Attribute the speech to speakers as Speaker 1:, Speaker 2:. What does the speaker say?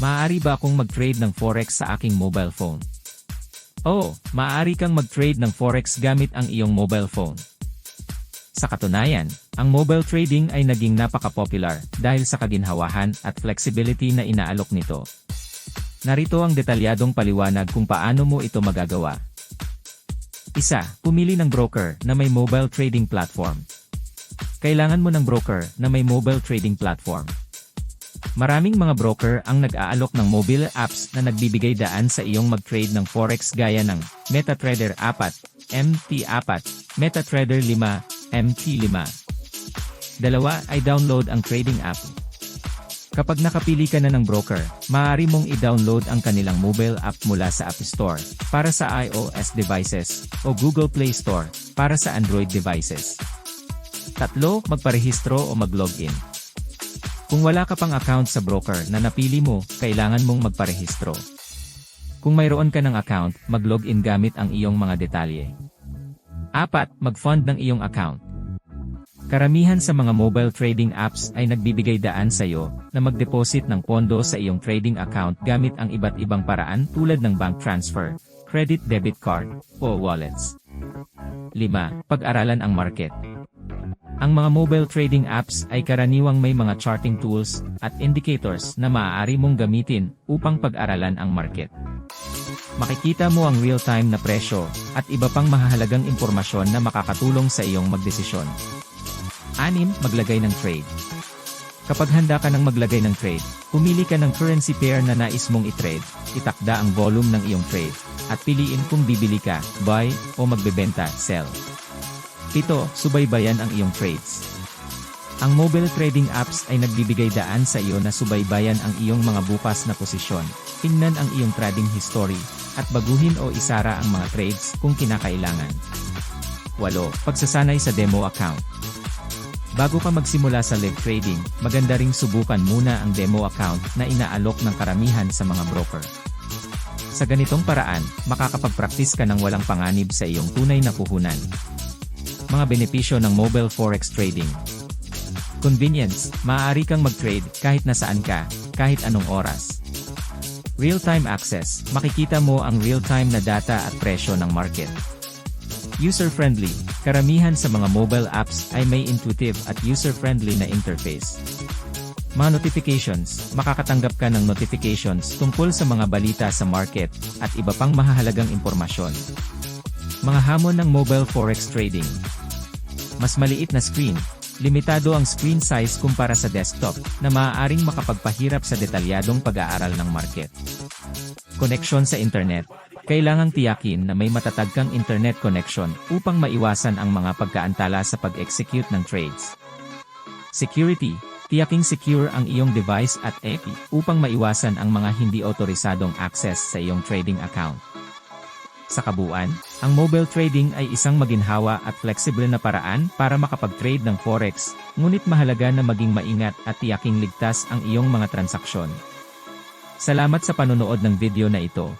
Speaker 1: Maaari ba akong mag-trade ng Forex sa aking mobile phone? Oo, maaari kang mag-trade ng Forex gamit ang iyong mobile phone. Sa katunayan, ang mobile trading ay naging napaka-popular dahil sa kaginhawahan at flexibility na inaalok nito. Narito ang detalyadong paliwanag kung paano mo ito magagawa. 1. Pumili ng broker na may mobile trading platform. Kailangan mo ng broker na may mobile trading platform. Maraming mga broker ang nag-aalok ng mobile apps na nagbibigay daan sa iyong mag-trade ng Forex gaya ng MetaTrader 4, MT4, MetaTrader 5, MT5. 2. Ay download ang trading app. Kapag nakapili ka na ng broker, maaari mong i-download ang kanilang mobile app mula sa App Store para sa iOS devices o Google Play Store para sa Android devices. 3. Magparehistro o mag-login. Kung wala ka pang account sa broker na napili mo, kailangan mong magparehistro. Kung mayroon ka ng account, mag-login gamit ang iyong mga detalye. 4. Mag-fund ng iyong account. Karamihan sa mga mobile trading apps ay nagbibigay daan sa iyo na mag-deposit ng pondo sa iyong trading account gamit ang iba't ibang paraan tulad ng bank transfer, credit debit card, o wallets. 5. Pag-aralan ang market. Ang mga mobile trading apps ay karaniwang may mga charting tools at indicators na maaari mong gamitin upang pag-aralan ang market. Makikita mo ang real-time na presyo at iba pang mahahalagang impormasyon na makakatulong sa iyong magdesisyon. 6. Maglagay ng trade. Kapag handa ka ng maglagay ng trade, pumili ka ng currency pair na nais mong i-trade, itakda ang volume ng iyong trade, at piliin kung bibili ka, buy, o magbebenta, sell. 7. Subaybayan ang iyong trades. Ang mobile trading apps ay nagbibigay daan sa iyo na subaybayan ang iyong mga bukas na posisyon, tingnan ang iyong trading history, at baguhin o isara ang mga trades kung kinakailangan. 8. Pagsasanay sa demo account. Bago ka magsimula sa live trading, maganda ring subukan muna ang demo account na inaalok ng karamihan sa mga broker. Sa ganitong paraan, makakapag-practice ka ng walang panganib sa iyong tunay na puhunan. Mga benepisyo ng mobile forex trading. Convenience, maaari kang mag-trade kahit nasaan ka, kahit anong oras. Real-time access, makikita mo ang real-time na data at presyo ng market. User-friendly, karamihan sa mga mobile apps ay may intuitive at user-friendly na interface. Mga notifications, makakatanggap ka ng notifications tungkol sa mga balita sa market at iba pang mahahalagang impormasyon. Mga hamon ng mobile forex trading. Mas maliit na screen, limitado ang screen size kumpara sa desktop, na maaaring makapagpahirap sa detalyadong pag-aaral ng market. Koneksyon sa internet. Kailangang tiyakin na may matatag kang internet connection upang maiwasan ang mga pagkaantala sa pag-execute ng trades. Security. Tiyaking secure ang iyong device at IP upang maiwasan ang mga hindi otorisadong access sa iyong trading account. Sa kabuuan, ang mobile trading ay isang maginhawa at flexible na paraan para makapag-trade ng forex, ngunit mahalaga na maging maingat at tiyaking ligtas ang iyong mga transaksyon. Salamat sa panonood ng video na ito.